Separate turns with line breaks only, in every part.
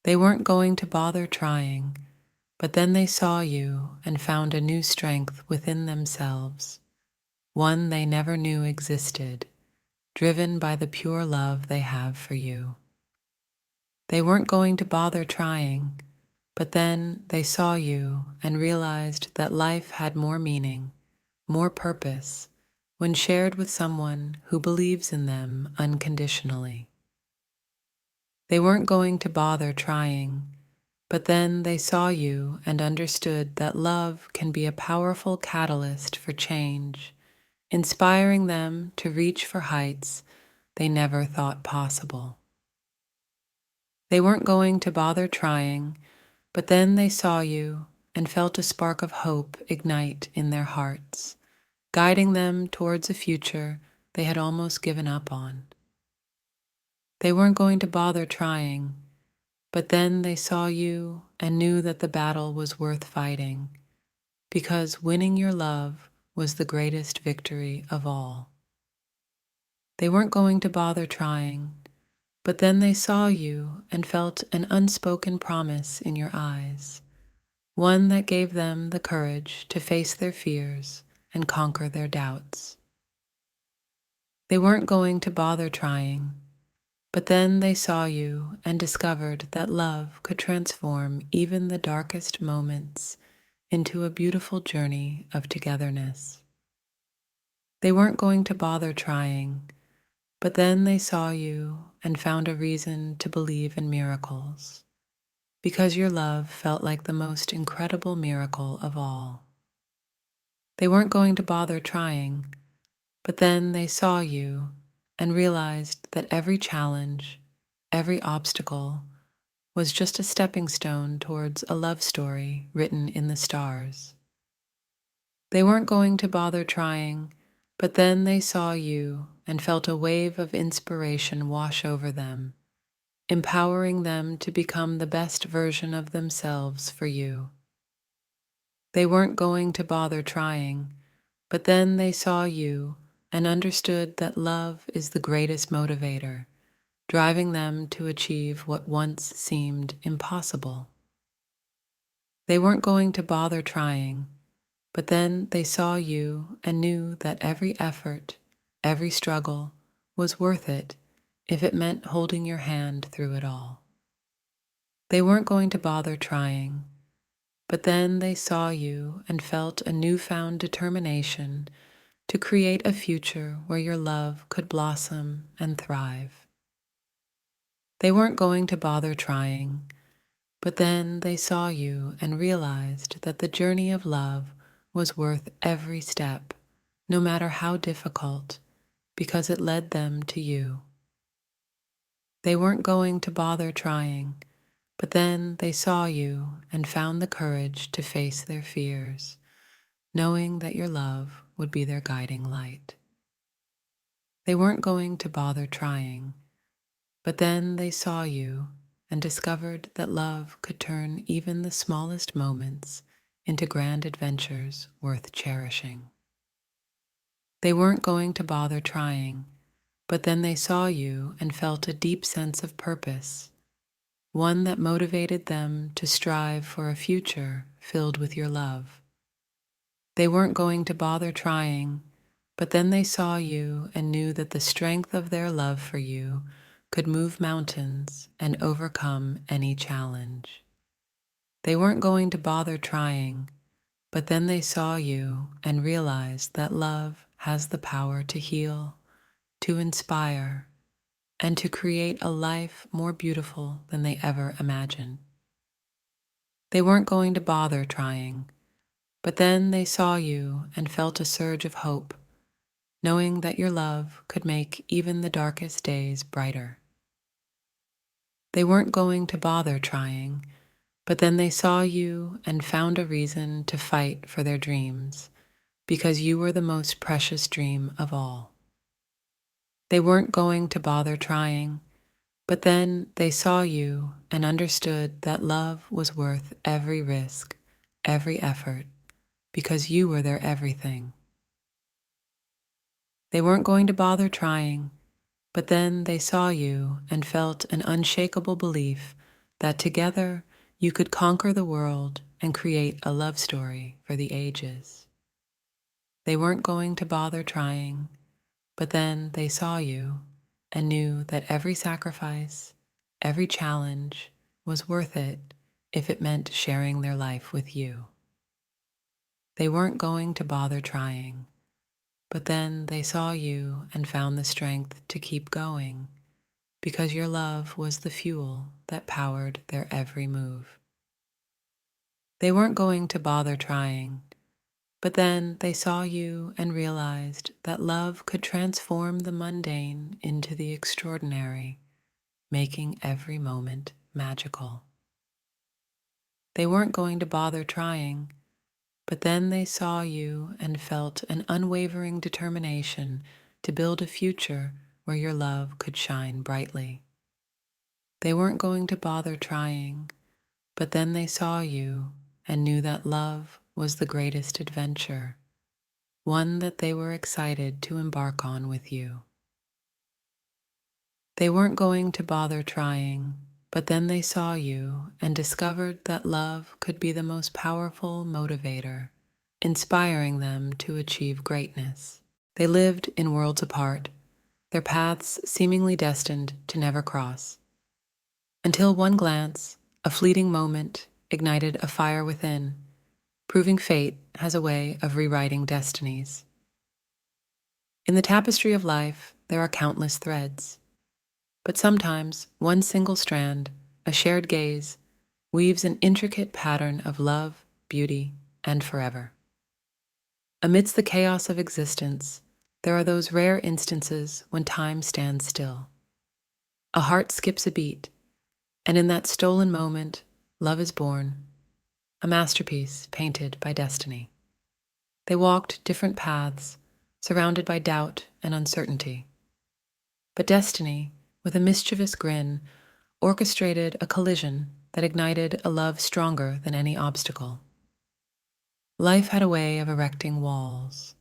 They weren't going to bother trying, but then they saw you and found a new strength within themselves, one they never knew existed, driven by the pure love they have for you. They weren't going to bother trying, but then they saw you and realized that life had more meaning, more purpose, when shared with someone who believes in them unconditionally. They weren't going to bother trying, but then they saw you and understood that love can be a powerful catalyst for change, inspiring them to reach for heights they never thought possible. They weren't going to bother trying, but then they saw you and felt a spark of hope ignite in their hearts, guiding them towards a future they had almost given up on. They weren't going to bother trying, but then they saw you and knew that the battle was worth fighting, because winning your love was the greatest victory of all. They weren't going to bother trying, but then they saw you and felt an unspoken promise in your eyes, one that gave them the courage to face their fears and conquer their doubts. They weren't going to bother trying, but then they saw you and discovered that love could transform even the darkest moments into a beautiful journey of togetherness. They weren't going to bother trying, but then they saw you and found a reason to believe in miracles, because your love felt like the most incredible miracle of all. They weren't going to bother trying, but then they saw you and realized that every challenge, every obstacle, was just a stepping stone towards a love story written in the stars. They weren't going to bother trying, but then they saw you and felt a wave of inspiration wash over them, empowering them to become the best version of themselves for you. They weren't going to bother trying, but then they saw you and understood that love is the greatest motivator, driving them to achieve what once seemed impossible. They weren't going to bother trying, but then they saw you and knew that every effort, every struggle was worth it if it meant holding your hand through it all. They weren't going to bother trying, but then they saw you and felt a newfound determination to create a future where your love could blossom and thrive. They weren't going to bother trying, but then they saw you and realized that the journey of love was worth every step, no matter how difficult, because it led them to you. They weren't going to bother trying, but then they saw you and found the courage to face their fears, knowing that your love would be their guiding light. They weren't going to bother trying, but then they saw you and discovered that love could turn even the smallest moments into grand adventures worth cherishing. They weren't going to bother trying, but then they saw you and felt a deep sense of purpose, one that motivated them to strive for a future filled with your love. They weren't going to bother trying, but then they saw you and knew that the strength of their love for you could move mountains and overcome any challenge. They weren't going to bother trying, but then they saw you and realized that love has the power to heal, to inspire, and to create a life more beautiful than they ever imagined. They weren't going to bother trying, but then they saw you and felt a surge of hope, knowing that your love could make even the darkest days brighter. They weren't going to bother trying, but then they saw you and found a reason to fight for their dreams, because you were the most precious dream of all. They weren't going to bother trying, but then they saw you and understood that love was worth every risk, every effort, because you were their everything. They weren't going to bother trying, but then they saw you and felt an unshakable belief that together you could conquer the world and create a love story for the ages. They weren't going to bother trying, but then they saw you and knew that every sacrifice, every challenge was worth it if it meant sharing their life with you. They weren't going to bother trying, but then they saw you and found the strength to keep going because your love was the fuel that powered their every move. They weren't going to bother trying, but then they saw you and realized that love could transform the mundane into the extraordinary, making every moment magical. They weren't going to bother trying, but then they saw you and felt an unwavering determination to build a future where your love could shine brightly. They weren't going to bother trying, but then they saw you and knew that love was the greatest adventure, one that they were excited to embark on with you. They weren't going to bother trying, but then they saw you and discovered that love could be the most powerful motivator, inspiring them to achieve greatness. They lived in worlds apart, their paths seemingly destined to never cross, until one glance, a fleeting moment, ignited a fire within, proving fate has a way of rewriting destinies. In the tapestry of life, there are countless threads, but sometimes one single strand, a shared gaze, weaves an intricate pattern of love, beauty, and forever. Amidst the chaos of existence, there are those rare instances when time stands still. A heart skips a beat, and in that stolen moment, love is born, a masterpiece painted by destiny. They walked different paths, surrounded by doubt and uncertainty. But destiny, with a mischievous grin, orchestrated a collision that ignited a love stronger than any obstacle. Life had a way of erecting walls,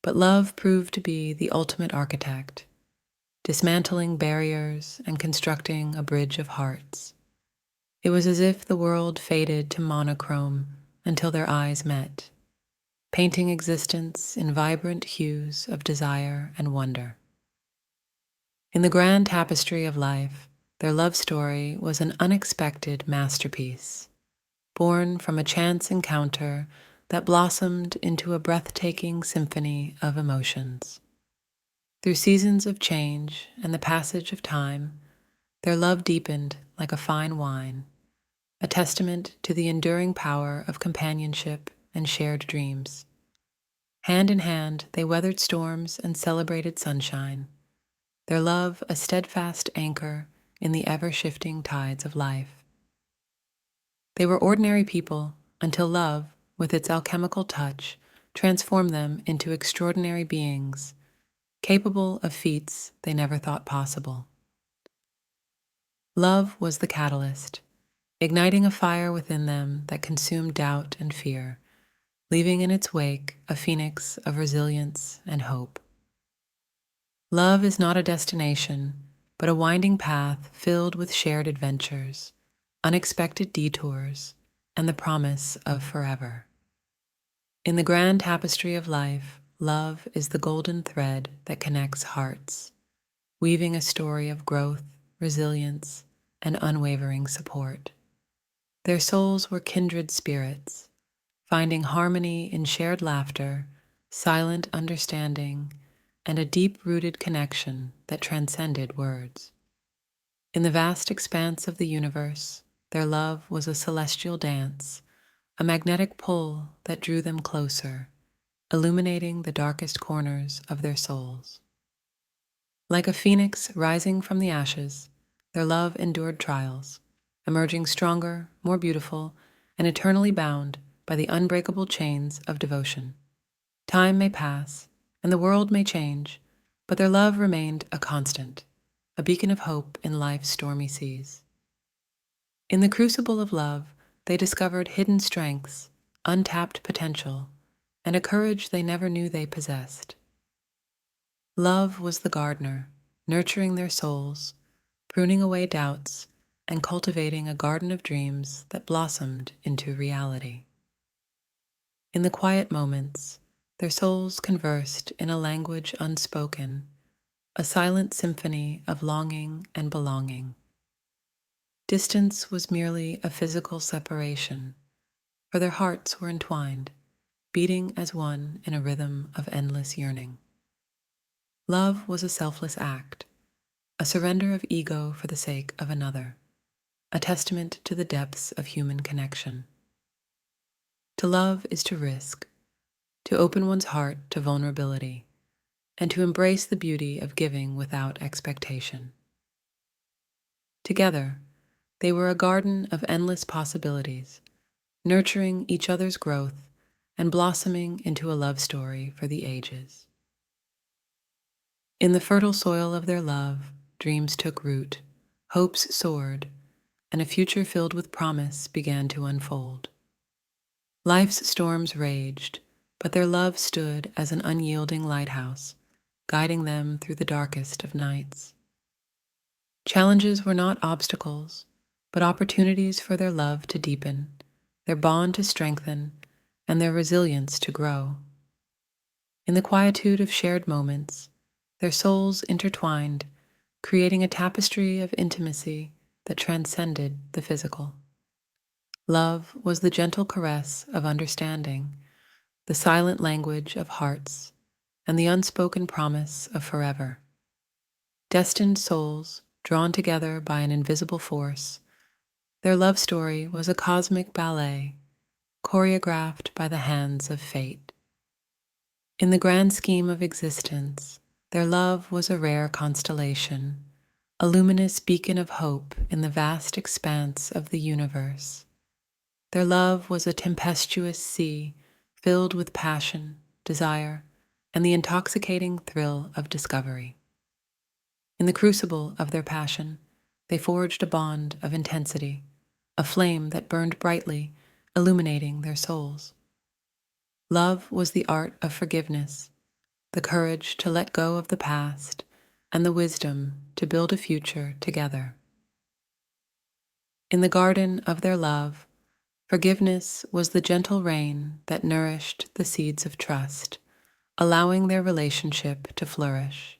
but love proved to be the ultimate architect, dismantling barriers and constructing a bridge of hearts. It was as if the world faded to monochrome until their eyes met, painting existence in vibrant hues of desire and wonder. In the grand tapestry of life, their love story was an unexpected masterpiece, born from a chance encounter that blossomed into a breathtaking symphony of emotions. Through seasons of change and the passage of time, their love deepened like a fine wine, a testament to the enduring power of companionship and shared dreams. Hand in hand, they weathered storms and celebrated sunshine, their love a steadfast anchor in the ever-shifting tides of life. They were ordinary people until love, with its alchemical touch, transformed them into extraordinary beings, capable of feats they never thought possible. Love was the catalyst, igniting a fire within them that consumed doubt and fear, leaving in its wake a phoenix of resilience and hope. Love is not a destination, but a winding path filled with shared adventures, unexpected detours, and the promise of forever. In the grand tapestry of life, love is the golden thread that connects hearts, weaving a story of growth, resilience, and unwavering support. Their souls were kindred spirits, finding harmony in shared laughter, silent understanding, and a deep-rooted connection that transcended words. In the vast expanse of the universe, their love was a celestial dance, a magnetic pull that drew them closer, illuminating the darkest corners of their souls. Like a phoenix rising from the ashes, their love endured trials, emerging stronger, more beautiful, and eternally bound by the unbreakable chains of devotion. Time may pass, and the world may change, but their love remained a constant, a beacon of hope in life's stormy seas. In the crucible of love, they discovered hidden strengths, untapped potential, and a courage they never knew they possessed. Love was the gardener, nurturing their souls, pruning away doubts, and cultivating a garden of dreams that blossomed into reality. In the quiet moments, their souls conversed in a language unspoken, a silent symphony of longing and belonging. Distance was merely a physical separation, for their hearts were entwined, beating as one in a rhythm of endless yearning. Love was a selfless act, a surrender of ego for the sake of another, a testament to the depths of human connection. To love is to risk, to open one's heart to vulnerability, and to embrace the beauty of giving without expectation. Together, they were a garden of endless possibilities, nurturing each other's growth and blossoming into a love story for the ages. In the fertile soil of their love, dreams took root, hopes soared, and a future filled with promise began to unfold. Life's storms raged, but their love stood as an unyielding lighthouse, guiding them through the darkest of nights. Challenges were not obstacles, but opportunities for their love to deepen, their bond to strengthen, and their resilience to grow. In the quietude of shared moments, their souls intertwined, creating a tapestry of intimacy that transcended the physical. Love was the gentle caress of understanding, the silent language of hearts, and the unspoken promise of forever. Destined souls, drawn together by an invisible force, their love story was a cosmic ballet, choreographed by the hands of fate. In the grand scheme of existence, their love was a rare constellation, a luminous beacon of hope in the vast expanse of the universe. Their love was a tempestuous sea filled with passion, desire, and the intoxicating thrill of discovery. In the crucible of their passion, they forged a bond of intensity, a flame that burned brightly, illuminating their souls. Love was the art of forgiveness, the courage to let go of the past, and the wisdom to build a future together. In the garden of their love, forgiveness was the gentle rain that nourished the seeds of trust, allowing their relationship to flourish.